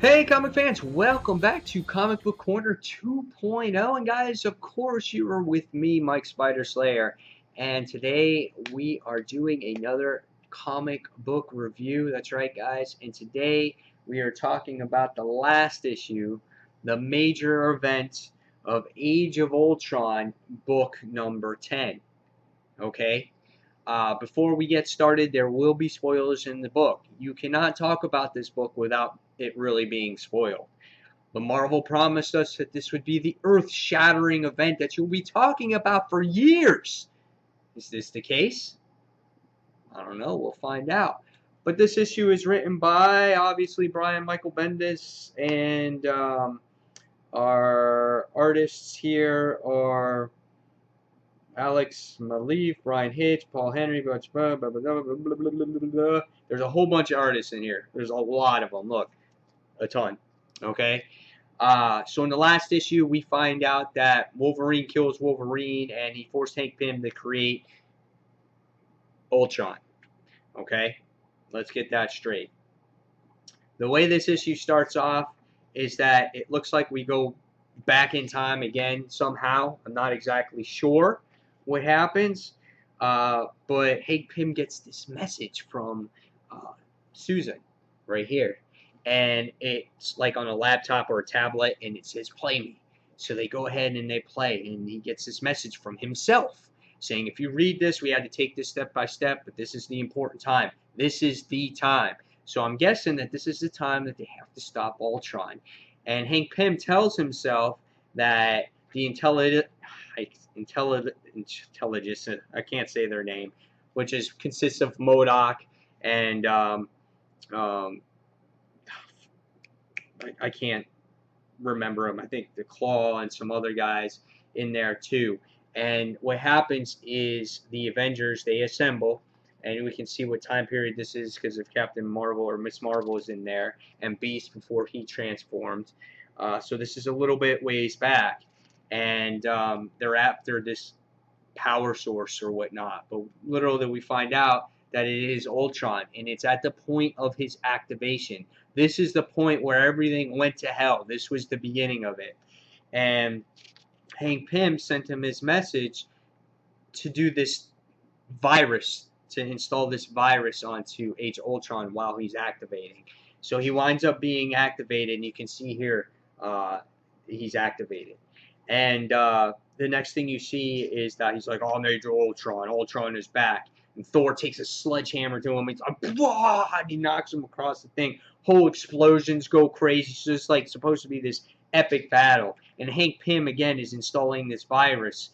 Hey comic fans, welcome back to Comic Book Corner 2.0. And guys, of course you are with me, Mike Spider Slayer. And today we are doing another comic book review. That's right, guys. And today we are talking about the last issue, the major event of Age of Ultron, book number 10. Okay? Before we get started, there will be spoilers in the book. You cannot talk about this book without it really being spoiled. But Marvel promised us that this would be the earth-shattering event that you'll be talking about for years. Is this the case? I don't know. We'll find out. But this issue is written by, obviously, Brian Michael Bendis, and our artists here are Alex Maleev, Brian Hitch, Paul Henry, blah, blah, blah, blah, blah, blah, blah, blah, blah, blah. There's a whole bunch of artists in here. There's a lot of them. Look, a ton. Okay? So in the last issue, we find out that Wolverine kills Wolverine, and he forced Hank Pym to create Ultron. Okay? Let's get that straight. The way this issue starts off is that it looks like we go back in time again somehow. I'm not exactly sure what happens, but Hank Pym gets this message from Susan right here, and it's like on a laptop or a tablet, and it says play me. So they go ahead and they play, and he gets this message from himself saying, if you read this, we had to take this step by step, but this is the important time. This is the time. So I'm guessing that this is the time that they have to stop Ultron. And Hank Pym tells himself that the intelligence, I can't say their name, which consists of M.O.D.O.K and I can't remember them. I think the Claw and some other guys in there too. And what happens is the Avengers, they assemble, and we can see what time period this is because of Captain Marvel or Miss Marvel is in there, and Beast before he transformed. So this is a little bit ways back, and they're after this power source or whatnot. But literally we find out that it is Ultron, and it's at the point of his activation. This is the point where everything went to hell. This was the beginning of it. And Hank Pym sent him his message to do this virus, to install this virus onto Age of Ultron while he's activating. So he winds up being activated, and you can see here he's activated. And the next thing you see is that he's like, oh, Major Ultron. Ultron is back. And Thor takes a sledgehammer to him. He's like, blah, and he knocks him across the thing. Whole explosions go crazy. It's just like supposed to be this epic battle. And Hank Pym, again, is installing this virus,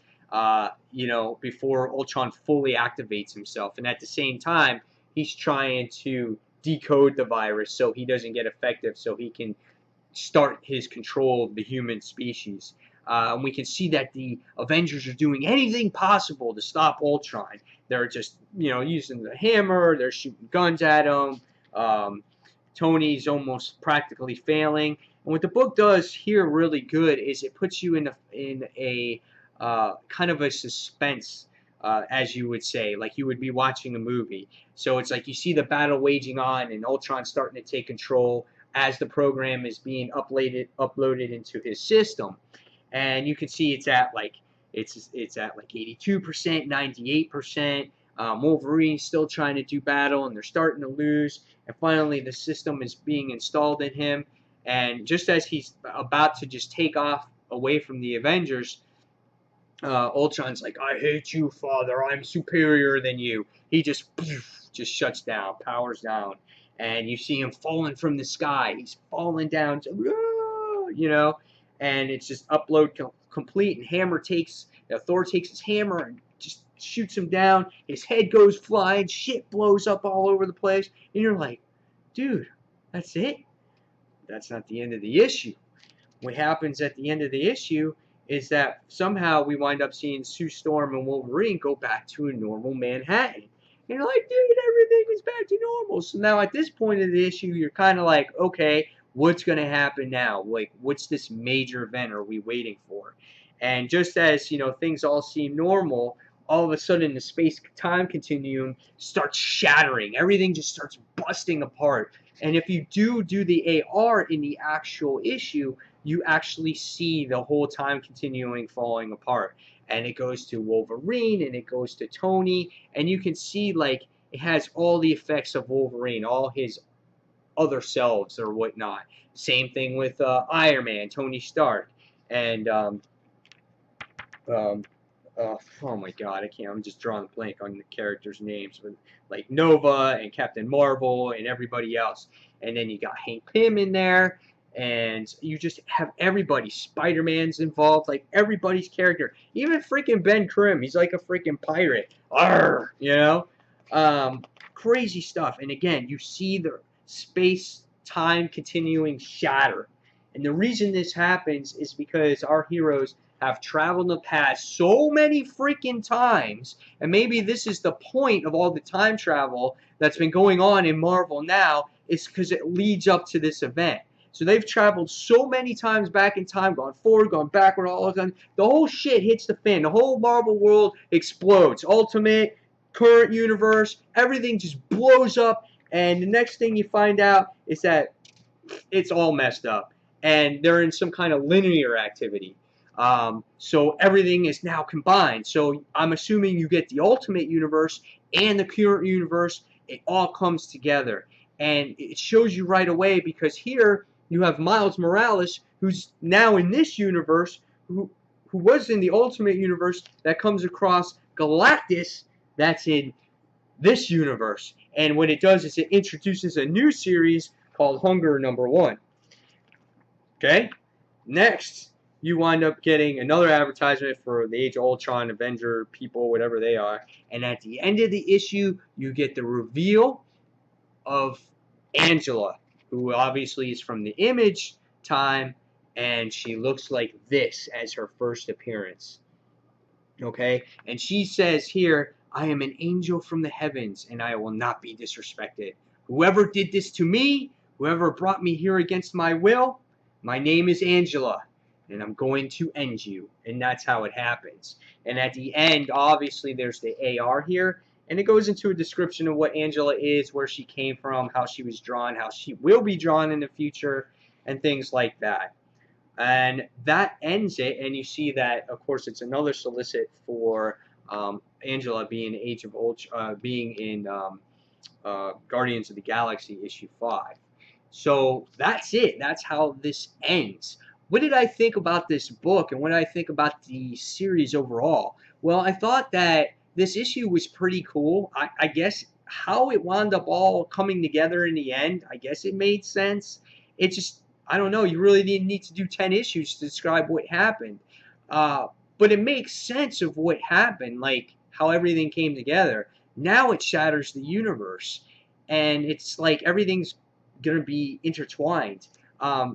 before Ultron fully activates himself. And at the same time, he's trying to decode the virus so he doesn't get effective, so he can start his control of the human species. And we can see that the Avengers are doing anything possible to stop Ultron. They're just, using the hammer. They're shooting guns at him. Tony's almost practically failing. And what the book does here really good is it puts you in a kind of a suspense, as you would say, like you would be watching a movie. So it's like you see the battle waging on, and Ultron's starting to take control as the program is being uploaded into his system. And you can see it's at like 82%, 98%. Wolverine's still trying to do battle, and they're starting to lose. And finally, the system is being installed in him. And just as he's about to just take off away from the Avengers, Ultron's like, I hate you, Father. I'm superior than you. He just shuts down, powers down. And you see him falling from the sky. He's falling down, and it's just upload complete. And Thor takes his hammer and just shoots him down. His head goes flying. Shit blows up all over the place. And you're like, dude, that's it? That's not the end of the issue. What happens at the end of the issue is that somehow we wind up seeing Sue Storm and Wolverine go back to a normal Manhattan. And you're like, dude, everything is back to normal. So now at this point of the issue, you're kind of like, okay, what's going to happen now? Like, what's this major event are we waiting for? And just as, things all seem normal, all of a sudden the space-time continuum starts shattering. Everything just starts busting apart. And if you do the AR in the actual issue, you actually see the whole time continuing falling apart. And it goes to Wolverine, and it goes to Tony, and you can see like it has all the effects of Wolverine, all his other selves or whatnot. Same thing with Iron Man, Tony Stark, and um, oh my God, I can't. I'm just drawing a blank on the characters' names, but like Nova and Captain Marvel and everybody else. And then you got Hank Pym in there, and you just have everybody. Spider-Man's involved, like everybody's character. Even freaking Ben Grimm, he's like a freaking pirate. Arr, you know, crazy stuff. And again, you see the space-time continuing shatter. And the reason this happens is because our heroes have traveled in the past so many freaking times, and maybe this is the point of all the time travel that's been going on in Marvel now, is because it leads up to this event. So they've traveled so many times back in time, gone forward, gone backward, all the time. The whole shit hits the fan. The whole Marvel world explodes. Ultimate, current universe, everything just blows up, and the next thing you find out is that it's all messed up, and they're in some kind of linear activity. So everything is now combined. So I'm assuming you get the Ultimate Universe and the current universe. It all comes together. And it shows you right away, because here you have Miles Morales, who's now in this universe, who was in the Ultimate Universe, that comes across Galactus, that's in this universe. And what it does is it introduces a new series called Hunger Number 1. Okay? Next, you wind up getting another advertisement for the Age of Ultron, Avenger people, whatever they are. And at the end of the issue, you get the reveal of Angela, who obviously is from the Image time, and she looks like this as her first appearance. Okay? And she says here, I am an angel from the heavens, and I will not be disrespected. Whoever did this to me, whoever brought me here against my will, my name is Angela, and I'm going to end you. And that's how it happens. And at the end, obviously, there's the AR here, and it goes into a description of what Angela is, where she came from, how she was drawn, how she will be drawn in the future, and things like that. And that ends it, and you see that, of course, it's another solicit for Angela being Age of Ultron, being in Guardians of the Galaxy issue 5. So that's it. That's how this ends. What did I think about this book, and what did I think about the series overall? Well, I thought that this issue was pretty cool. I guess how it wound up all coming together in the end, I guess it made sense. It just, I don't know, you really didn't need to do 10 issues to describe what happened. But it makes sense of what happened, like how everything came together. Now it shatters the universe, and it's like everything's going to be intertwined.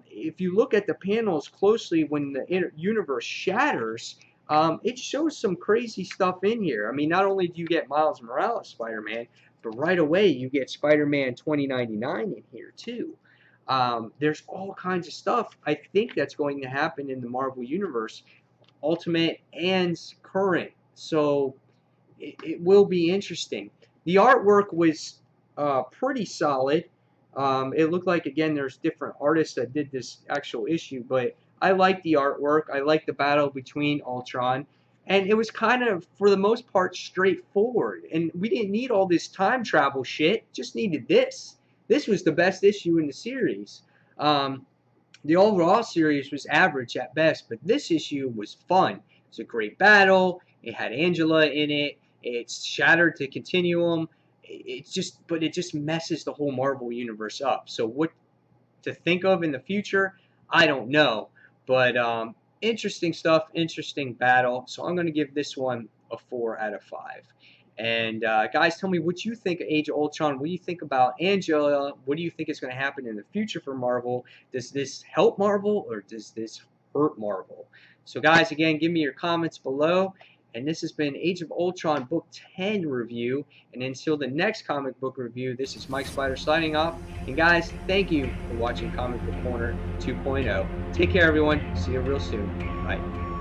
If you look at the panels closely when the universe shatters, it shows some crazy stuff in here. I mean, not only do you get Miles Morales Spider-Man, but right away you get Spider-Man 2099 in here too. There's all kinds of stuff I think that's going to happen in the Marvel Universe, Ultimate and current. So it will be interesting. The artwork was pretty solid. It looked like, again, there's different artists that did this actual issue, but I like the artwork. I like the battle between Ultron. And it was kind of, for the most part, straightforward. And we didn't need all this time travel shit. Just needed this. This was the best issue in the series. The overall series was average at best, but this issue was fun. It's a great battle. It had Angela in it. It's shattered the continuum. But it just messes the whole Marvel universe up. So what to think of in the future, I don't know. But interesting stuff, interesting battle. So I'm going to give this one a 4 out of 5. And guys, tell me what you think of Age of Ultron. What do you think about Angela? What do you think is going to happen in the future for Marvel? Does this help Marvel, or does this hurt Marvel? So guys, again, give me your comments below. And this has been Age of Ultron Book 10 review. And until the next comic book review, this is Mike Spider signing off. And guys, thank you for watching Comic Book Corner 2.0. Take care, everyone. See you real soon. Bye.